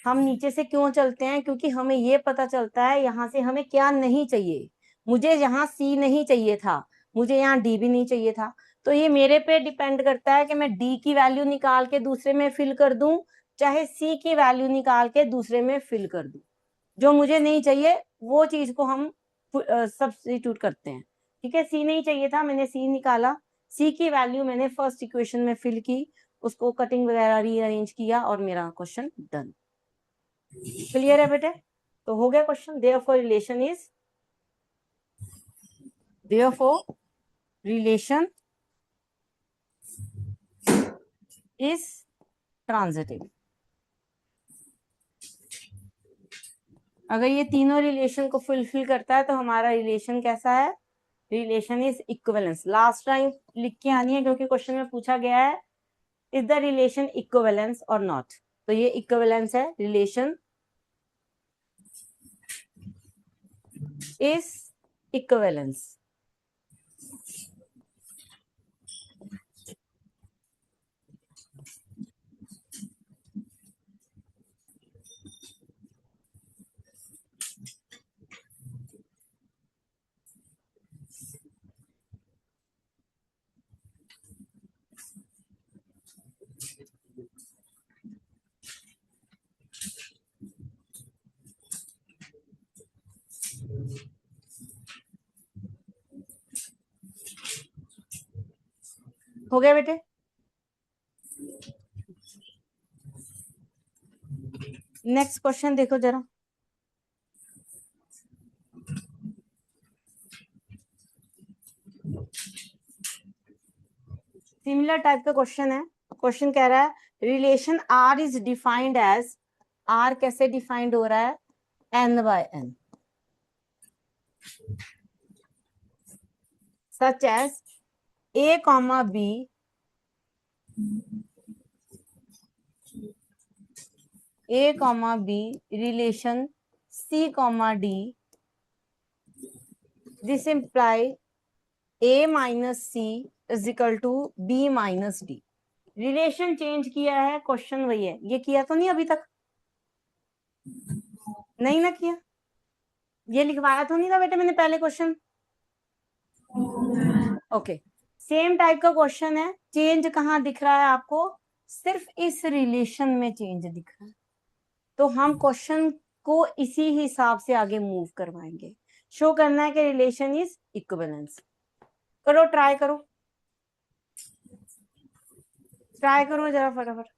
हम नीचे से क्यों चलते हैं, क्योंकि हमें ये पता चलता है यहाँ से हमें क्या नहीं चाहिए। मुझे यहाँ सी नहीं चाहिए था, मुझे यहाँ डी भी नहीं चाहिए था, तो ये मेरे पे डिपेंड करता है कि मैं डी की वैल्यू निकाल के दूसरे में फिल कर दूं, चाहे सी की वैल्यू निकाल के दूसरे में फिल कर दूं। जो मुझे नहीं चाहिए वो चीज को हम सब्स्टिट्यूट करते हैं, ठीक है। सी नहीं चाहिए था, मैंने सी निकाला, सी की वैल्यू मैंने फर्स्ट इक्वेशन में फिल की, उसको कटिंग वगैरह रीअरेंज किया और मेरा क्वेश्चन डन। क्लियर है बेटे, तो हो गया question. Therefore relation is, therefore relation is transitive. अगर ये तीनों रिलेशन को फुलफिल करता है तो हमारा रिलेशन कैसा है, relation is equivalence. Last time लिख के आनी है क्योंकि क्वेश्चन में पूछा गया है इज द रिलेशन इक्विवेलेंस और नॉट, तो ये इक्विवेलेंस है, रिलेशन इज इक्विवेलेंस। हो गया बेटे, नेक्स्ट क्वेश्चन देखो जरा। सिमिलर टाइप का क्वेश्चन है। क्वेश्चन कह रहा है relation R is defined as, R कैसे डिफाइंड हो रहा है, N by N, such as a comma b a comma b relation c comma d, this imply a minus c is equal to B minus d. Relation change किया है, question वही है। ये किया तो नहीं अभी तक? नहीं ना किया? ये लिखवाया तो नहीं था बेटे मैंने पहले क्वेश्चन? ओके, सेम टाइप का क्वेश्चन है। चेंज कहाँ दिख रहा है आपको? सिर्फ इस रिलेशन में चेंज दिख रहा है, तो हम क्वेश्चन को इसी हिसाब से आगे मूव करवाएंगे। शो करना है कि रिलेशन इज इक्विवेलेंस। करो, ट्राई करो, ट्राई करो जरा फटाफट।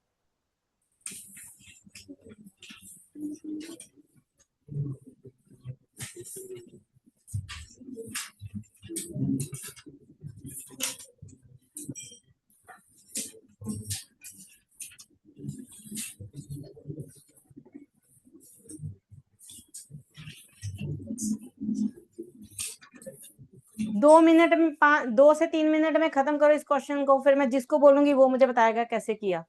दो मिनट में 2 से 3 मिनट में खत्म करो इस क्वेश्चन को, फिर मैं जिसको बोलूंगी वो मुझे बताएगा कैसे किया।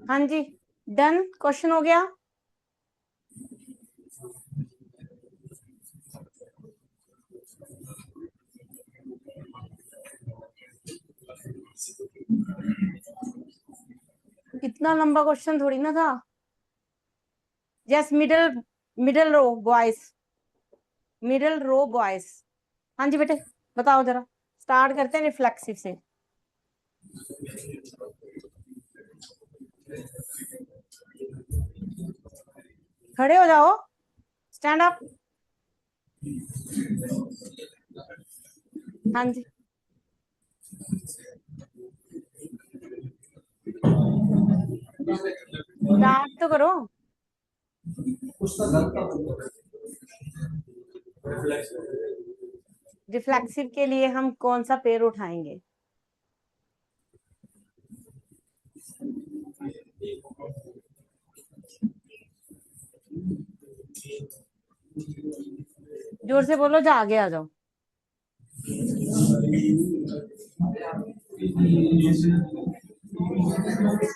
हाँ जी, डन, क्वेश्चन हो गया। इतना लंबा क्वेश्चन थोड़ी ना था। Yes, middle, middle row boys, middle row boys. हाँ जी बेटे, बताओ जरा, स्टार्ट करते हैं रिफ्लेक्सिव से। खड़े हो जाओ, स्टैंड अप। हाँ जी, स्टार्ट तो करो। रिफ्लेक्सिव के लिए हम कौन सा पेयर उठाएंगे? जोर से बोलो, जा आगे आ जाओ।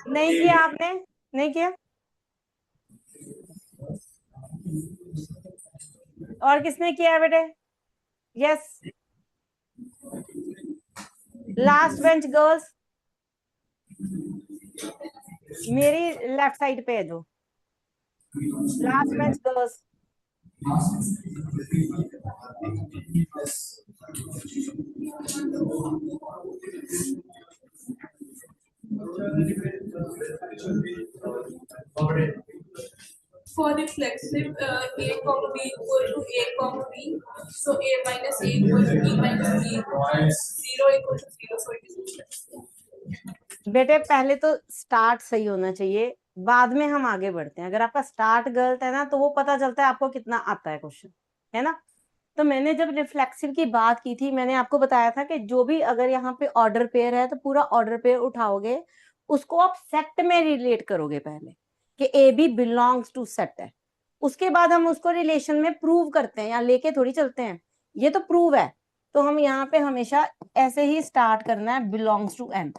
नहीं किया आपने? नहीं किया? और किसने किया है बेटे? यस, लास्ट बेंच गर्ल्स, मेरी लेफ्ट साइड पे है जो last bench girls. For reflexive, a comma b equal to a comma b, so a minus a equal to b minus b, 0 equal to 0, so it is reflexive. बेटे पहले तो start सही होना चाहिए, बाद में हम आगे बढ़ते हैं। अगर आपका स्टार्ट गलत है ना तो वो पता चलता है आपको कितना आता है क्वेश्चन, है ना। तो मैंने जब रिफ्लेक्सिव की बात की थी, मैंने आपको बताया था कि जो भी अगर यहाँ पे ऑर्डर पेयर है तो पूरा ऑर्डर पेयर उठाओगे, उसको आप सेट में रिलेट करोगे पहले कि a b belongs to set है, उसके बाद हम उसको रिलेशन में प्रूव करते हैं, या लेके थोड़ी चलते हैं, ये तो प्रूव है। तो हम यहाँ पे हमेशा ऐसे ही स्टार्ट करना है, बिलोंग्स टू एन,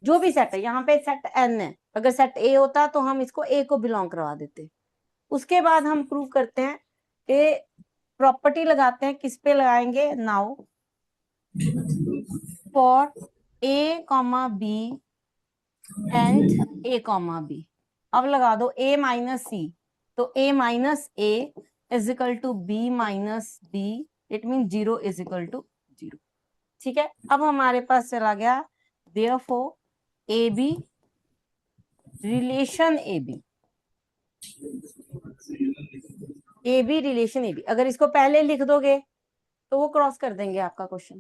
जो भी सेट है। यहाँ पे सेट एन है, अगर सेट ए होता तो हम इसको ए को बिलोंग करवा देते। उसके बाद हम प्रूव करते हैं कि प्रॉपर्टी लगाते हैं, किस पे लगाएंगे, now for A comma B and A comma B. अब लगा दो ए माइनस सी, तो A minus A is equal to B minus B, it mean 0 is equal to 0। ठीक है, अब हमारे पास चला गया therefore A B relation A B, A B relation A B. अगर इसको पहले लिख दोगे तो वो क्रॉस कर देंगे आपका क्वेश्चन,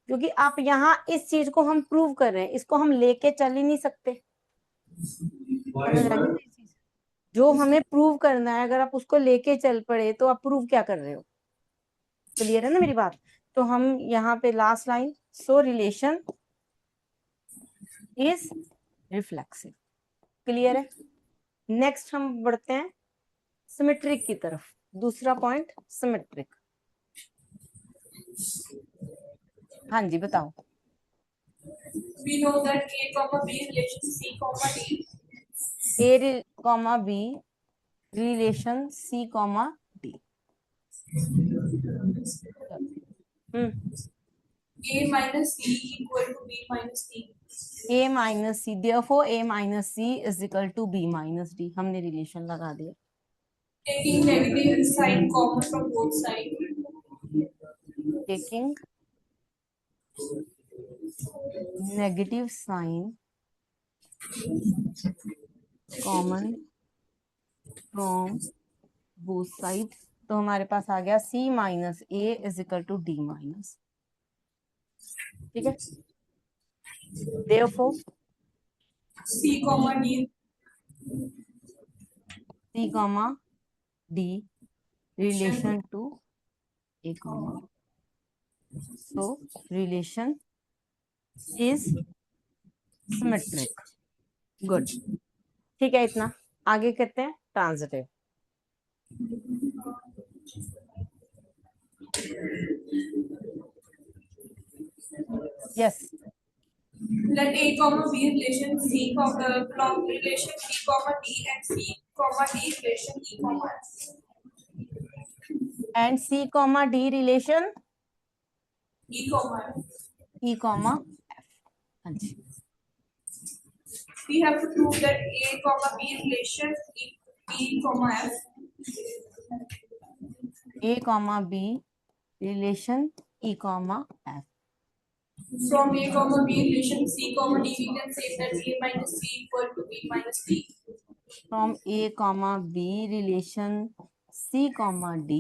क्योंकि आप यहाँ इस चीज को हम प्रूव कर रहे हैं, इसको हम लेके चल ही नहीं सकते। जो हमें प्रूव करना है, अगर आप उसको लेके चल पड़े तो आप प्रूव क्या कर रहे हो? क्लियर है ना मेरी बात? तो हम यहाँ पे last line, so relation is reflexive. Clear है? नेक्स्ट हम बढ़ते हैं सिमेट्रिक की तरफ। दूसरा पॉइंट सिमेट्रिक। हाँ जी बताओ। We know that a comma b relation c comma d. A comma b relation c comma d. A minus c equal to b minus d. A minus c, therefore a minus c is equal to B minus d. हमने relation लगा दिया। Taking negative sign common from both sides. Taking negative sign common from both side, तो हमारे पास आ गया c minus A is equal to d minus. ठीक है, therefore C comma d. c comma d relation to a comma, so relation is symmetric. Good, ठीक है। इतना आगे करते हैं transitive. Yes, Let a comma b relation c comma from relation c comma d and c comma d relation e comma f. And c comma d relation E comma f. e comma f। हाँ जी, We have to prove that a comma b relation e comma f. a comma b relation e comma f। From a comma b relation c comma d, we can say that a minus c equal to b minus d. From a comma b relation c comma d,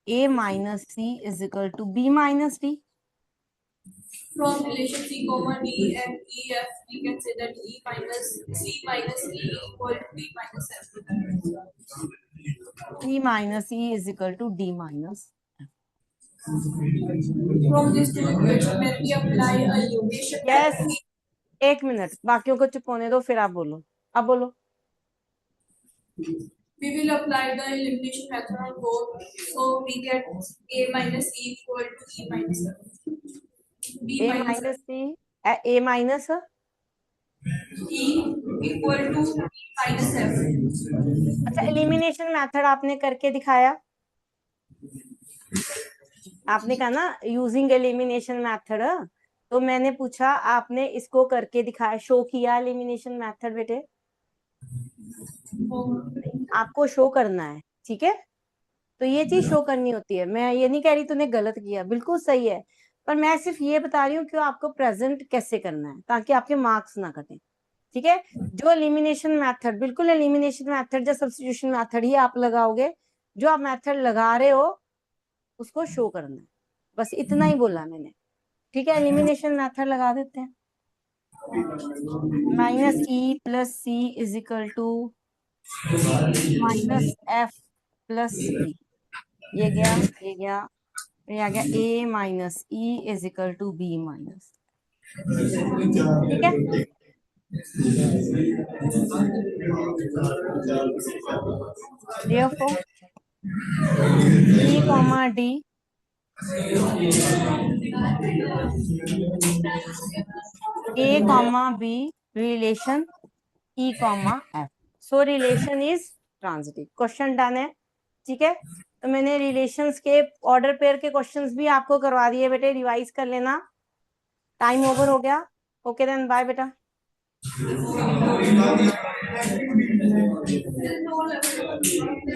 a minus c is equal to b minus d। From relation c comma d and e f, we can say that e minus c minus e equal to d minus f. c minus e is equal to d minus. From this two equation, when we apply a equation, yes, एक minute, बाकियों को चुप होने दो, फिर आप बोलो। अब बोलो। we will apply the elimination method on both, so we get a minus e equal to e minus b a minus minus c, a minus e equal to e minus f. अच्छा, elimination method आपने करके दिखाया, आपने कहा ना using elimination method, तो मैंने पूछा आपने इसको करके दिखाया, शो किया एलिमिनेशन मेथड बेटे? आपको शो करना है, ठीक है, तो ये चीज शो करनी होती है। मैं ये नहीं कह रही तूने गलत किया, बिल्कुल सही है, पर मैं सिर्फ ये बता रही हूँ कि आपको प्रेजेंट कैसे करना है ताकि आपके मार्क्स ना कटें, ठीक है। जो एलिमिनेशन मेथड, बिल्कुल एलिमिनेशन मेथड या सब्स्टिट्यूशन मेथड ही आप लगाओगे, जो आप मेथड लगा रहे हो उसको शो करना है, बस इतना ही बोला मैंने, ठीक है। एलिमिनेशन मेथड लगा देते हैं, minus E plus C is equal to minus F plus C, ये गया, ये गया, ये आ गया A minus E is equal to B minus, ठीक है। Therefore, E comma D A comma B relation E comma F. So relation is transitive. Question done है, ठीक है। तो मैंने रिलेशंस के ऑर्डर पेयर के क्वेश्चंस भी आपको करवा दिए बेटे, रिवाइज कर लेना। टाइम ओवर हो गया, ओके देन बाय बेटा।